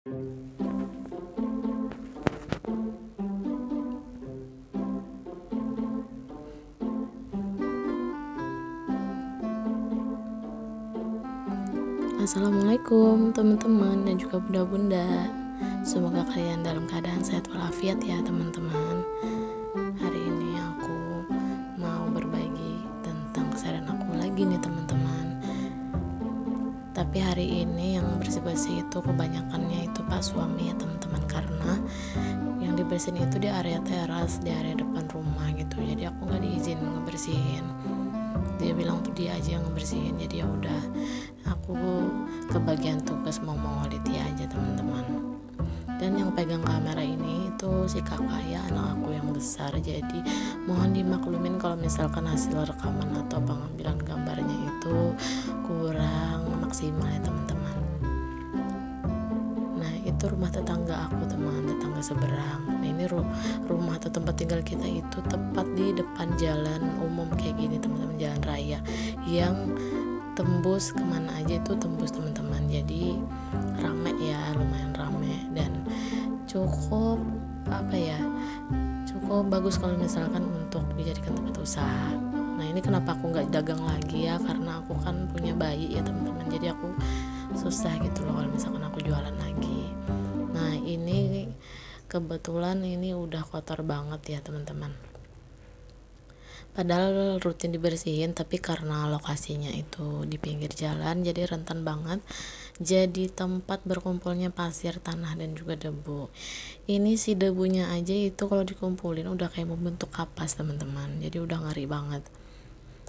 Assalamualaikum teman-teman dan juga bunda-bunda. Semoga kalian dalam keadaan sehat walafiat ya teman-teman. Hari ini aku mau berbagi tentang keseharian aku lagi nih teman-teman. Tapi hari ini yang bersih-bersih itu kebanyakannya itu Pak suami ya teman-teman, karena yang dibersihin itu di area teras, di area depan rumah gitu. Jadi aku nggak diizin ngebersihin. Dia bilang tuh dia aja yang ngebersihin, jadi ya udah aku kebagian tugas mau mengoliti dia aja teman-teman. Dan yang pegang kamera ini itu si kakak ya, anak aku yang besar, jadi mohon dimaklumin kalau misalkan hasil rekaman atau pengambilan gambarnya itu kurang maksimal ya teman-teman. Nah itu rumah tetangga aku tetangga seberang. Nah ini rumah atau tempat tinggal kita itu tepat di depan jalan umum kayak gini teman-teman, jalan raya yang tembus kemana aja itu tembus teman-teman. Jadi rame ya, lumayan rame dan cukup cukup bagus kalau misalkan untuk dijadikan tempat usaha. Nah ini kenapa aku nggak dagang lagi ya, karena aku kan punya bayi ya teman-teman, jadi aku susah gitu loh kalau misalkan aku jualan lagi. Nah ini kebetulan ini udah kotor banget ya teman-teman, padahal rutin dibersihin, tapi karena lokasinya itu di pinggir jalan jadi rentan banget jadi tempat berkumpulnya pasir, tanah dan juga debu. Ini si debunya aja itu kalau dikumpulin udah kayak membentuk kapas teman-teman, jadi udah ngeri banget.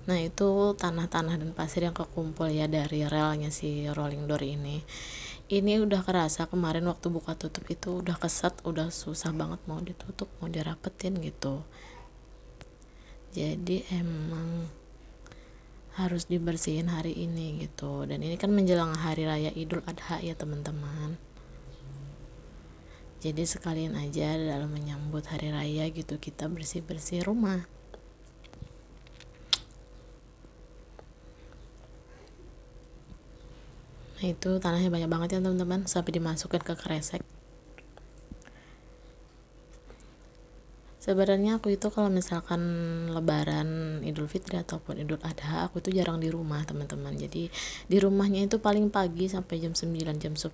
Nah itu tanah-tanah dan pasir yang kekumpul ya dari relnya si rolling door ini udah kerasa kemarin waktu buka tutup itu udah keset, udah susah banget mau ditutup, mau dirapetin gitu. Jadi emang harus dibersihin hari ini gitu. Dan ini kan menjelang hari raya Idul Adha ya teman-teman, jadi sekalian aja dalam menyambut hari raya gitu kita bersih-bersih rumah. Nah itu tanahnya banyak banget ya teman-teman, sampai dimasukin ke kresek. Sebenarnya aku itu kalau misalkan lebaran Idul Fitri ataupun Idul Adha aku itu jarang di rumah teman-teman. Jadi di rumahnya itu paling pagi sampai jam 9 jam 10,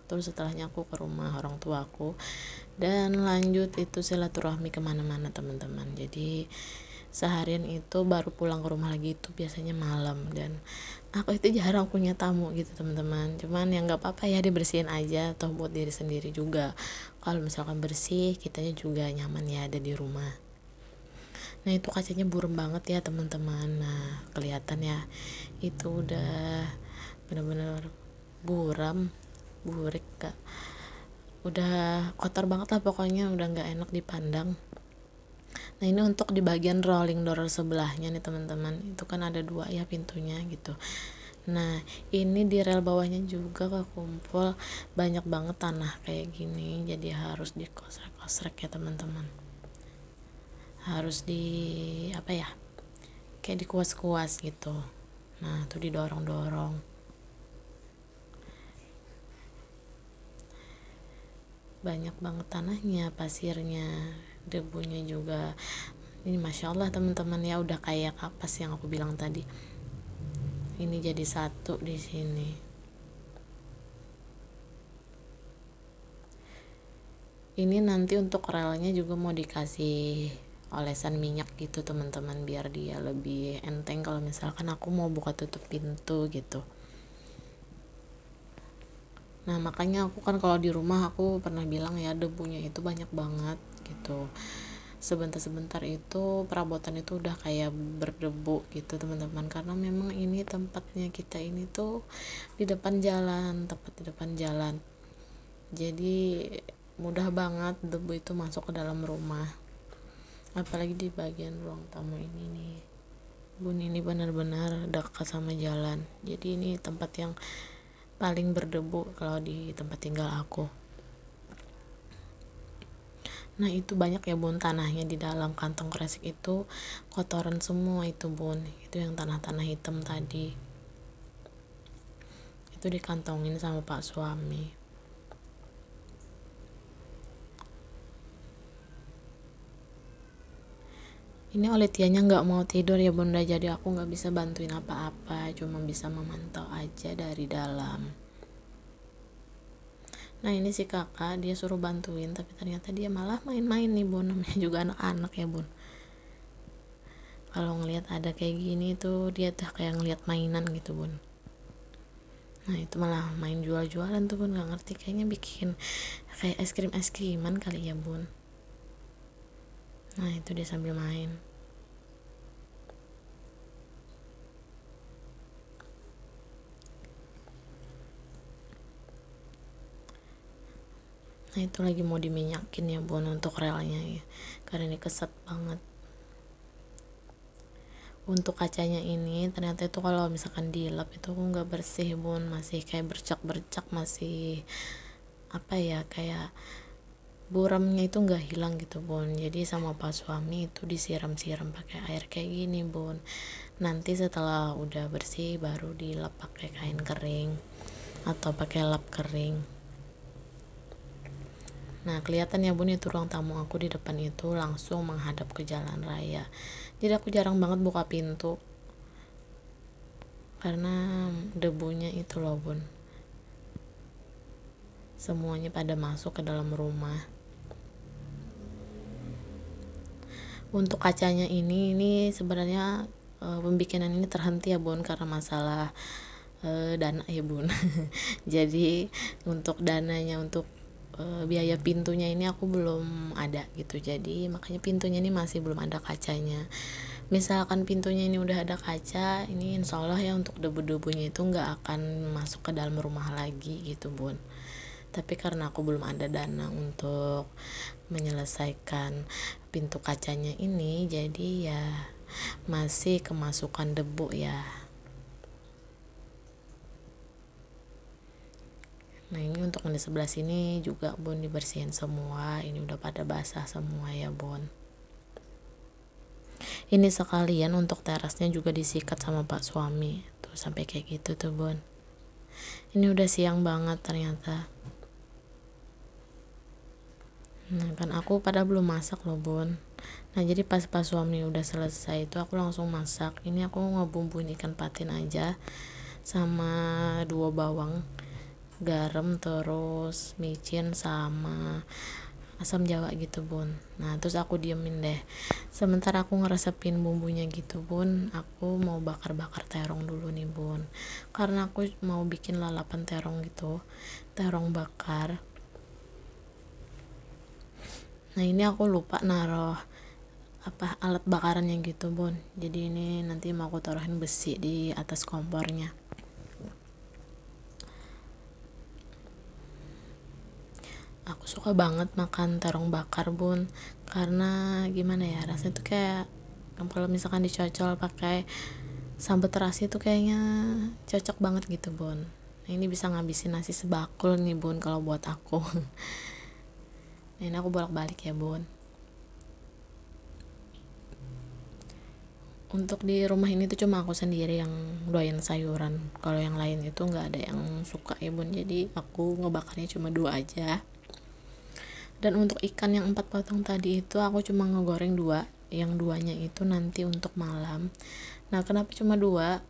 terus setelahnya aku ke rumah orang tua aku dan lanjut itu silaturahmi kemana-mana teman-teman. Jadi seharian itu baru pulang ke rumah lagi itu biasanya malam, dan aku itu jarang punya tamu gitu teman-teman. Cuman yang nggak apa-apa ya, dibersihin aja toh buat diri sendiri juga. Kalau misalkan bersih kitanya juga nyaman ya ada di rumah. Nah itu kacanya burem banget ya teman-teman. Nah kelihatan ya itu udah bener-bener buram, burik kak, udah kotor banget lah pokoknya, udah nggak enak dipandang. Nah ini untuk di bagian rolling door sebelahnya nih teman-teman, itu kan ada dua ya pintunya gitu. Nah ini di rel bawahnya juga kekumpul banyak banget tanah kayak gini, jadi harus dikosrek-kosrek ya teman-teman, harus kayak dikuas-kuas gitu. Nah tuh didorong-dorong. Banyak banget tanahnya, pasirnya, debunya juga. Ini masya Allah teman-teman ya, udah kayak kapas yang aku bilang tadi. Ini jadi satu di sini. Ini nanti untuk relnya juga mau dikasih olesan minyak gitu teman-teman, biar dia lebih enteng kalau misalkan aku mau buka tutup pintu gitu. Nah makanya aku kan kalau di rumah aku pernah bilang ya, debunya itu banyak banget gitu. Sebentar-sebentar itu perabotan itu udah kayak berdebu gitu teman-teman, karena memang ini tempatnya kita ini tuh di depan jalan, tepat di depan jalan, jadi mudah banget debu itu masuk ke dalam rumah, apalagi di bagian ruang tamu ini nih bun, ini benar-benar dekat sama jalan, jadi ini tempat yang paling berdebu kalau di tempat tinggal aku. Nah itu banyak ya bun tanahnya, di dalam kantong kresek itu kotoran semua itu bun, itu yang tanah-tanah hitam tadi itu dikantongin sama pak suami. Ini Olivia-nya nggak mau tidur ya bunda, jadi aku nggak bisa bantuin apa-apa, cuma bisa memantau aja dari dalam. Nah ini si kakak, dia suruh bantuin, tapi ternyata dia malah main-main nih bun, namanya juga anak-anak ya bun. Kalau ngelihat ada kayak gini tuh dia tuh kayak ngelihat mainan gitu bun. Nah itu malah main jual-jualan tuh bun, nggak ngerti, kayaknya bikin kayak es kriman kali ya bun. Nah itu dia sambil main. Nah itu lagi mau diminyakin ya bun untuk relnya ya, karena ini keset banget. Untuk kacanya ini ternyata itu kalau misalkan dilap itu nggak bersih bun, masih kayak bercak-bercak, masih apa ya, kayak buramnya itu nggak hilang gitu bun. Jadi sama pas suami itu disiram-siram pakai air kayak gini bun. Nanti setelah udah bersih baru dilap pakai kain kering atau pakai lap kering. Nah kelihatan ya bun, itu ruang tamu aku di depan itu langsung menghadap ke jalan raya, jadi aku jarang banget buka pintu karena debunya itu loh bun, semuanya pada masuk ke dalam rumah. Untuk kacanya ini sebenarnya pembikinan ini terhenti ya bun karena masalah dana ya bun. Jadi untuk dananya untuk biaya pintunya ini aku belum ada gitu, jadi makanya pintunya ini masih belum ada kacanya. Misalkan pintunya ini udah ada kaca, ini insya Allah ya untuk debu-debunya itu nggak akan masuk ke dalam rumah lagi gitu bun. Tapi karena aku belum ada dana untuk menyelesaikan pintu kacanya ini, jadi ya masih kemasukan debu ya. Nah ini untuk yang di sebelah sini juga bun dibersihin semua, ini udah pada basah semua ya bun. Ini sekalian untuk terasnya juga disikat sama pak suami tuh sampai kayak gitu tuh bun. Ini udah siang banget ternyata. Nah kan aku pada belum masak loh bun. Nah jadi pas suami udah selesai itu aku langsung masak. Ini aku ngebumbuin ikan patin aja sama 2 bawang, garam, terus micin sama asam jawa gitu bun. Nah terus aku diemin deh, sementara aku ngeresepin bumbunya gitu bun, aku mau bakar-bakar terong dulu nih bun, karena aku mau bikin lalapan terong gitu, terong bakar. Nah ini aku lupa naruh apa alat bakarannya gitu bun, jadi ini nanti mau aku taruhin besi di atas kompornya. Aku suka banget makan terong bakar bun, karena gimana ya, rasanya tuh kayak kalau misalkan dicocol pakai sambal terasi tuh kayaknya cocok banget gitu bun. Nah, ini bisa ngabisin nasi sebakul nih bun kalau buat aku. Nah, ini aku bolak-balik ya bun. Untuk di rumah ini tuh cuma aku sendiri yang doyan sayuran, kalau yang lain itu nggak ada yang suka ya bun, jadi aku ngebakarnya cuma 2 aja. Dan untuk ikan yang 4 potong tadi itu aku cuma ngegoreng 2, yang 2-nya itu nanti untuk malam. Nah kenapa cuma 2,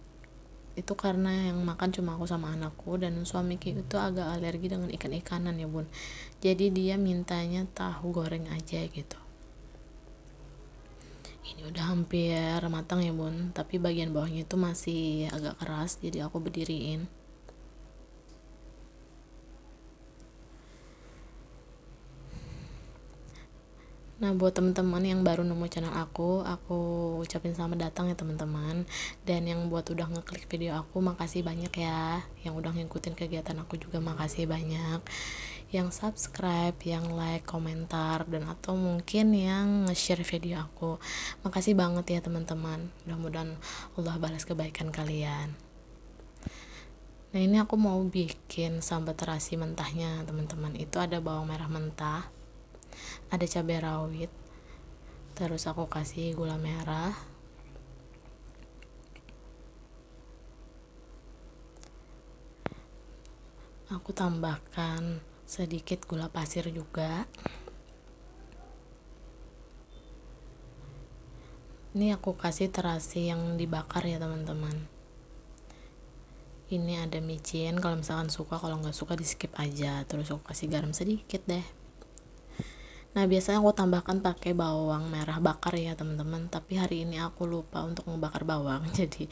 itu karena yang makan cuma aku sama anakku, dan suamiku itu agak alergi dengan ikan-ikanan ya bun, jadi dia mintanya tahu goreng aja gitu. Ini udah hampir matang ya bun, tapi bagian bawahnya itu masih agak keras, jadi aku berdiriin. Nah buat teman-teman yang baru nemu channel aku ucapin selamat datang ya teman-teman. Dan yang buat udah ngeklik video aku, makasih banyak ya. Yang udah ngikutin kegiatan aku juga makasih banyak. Yang subscribe, yang like, komentar, dan atau mungkin yang nge-share video aku, makasih banget ya teman-teman. Mudah-mudahan Allah balas kebaikan kalian. Nah ini aku mau bikin sambal terasi mentahnya teman-teman. Itu ada bawang merah mentah, ada cabai rawit, terus aku kasih gula merah, aku tambahkan sedikit gula pasir juga, Ini aku kasih terasi yang dibakar ya teman-teman. Ini ada micin, kalau misalkan suka, kalau nggak suka di skip aja. Terus aku kasih garam sedikit deh. Nah, biasanya aku tambahkan pakai bawang merah bakar ya teman-teman, tapi hari ini aku lupa untuk membakar bawang jadi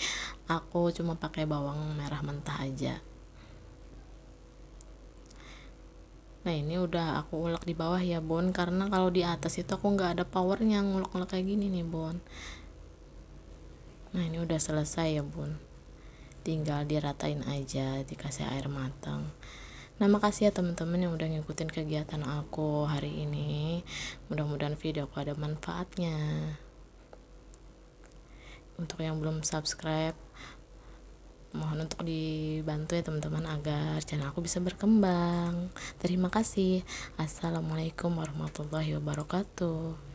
aku cuma pakai bawang merah mentah aja. Nah, ini udah aku ulek di bawah ya bun, karena kalau di atas itu aku nggak ada powernya ngulek-ngulek kayak gini nih bun. Nah, ini udah selesai ya bun, tinggal diratain aja, dikasih air matang. Nah, makasih ya teman-teman yang udah ngikutin kegiatan aku hari ini. Mudah-mudahan video aku ada manfaatnya. Untuk yang belum subscribe, mohon untuk dibantu ya teman-teman agar channel aku bisa berkembang. Terima kasih. Assalamualaikum warahmatullahi wabarakatuh.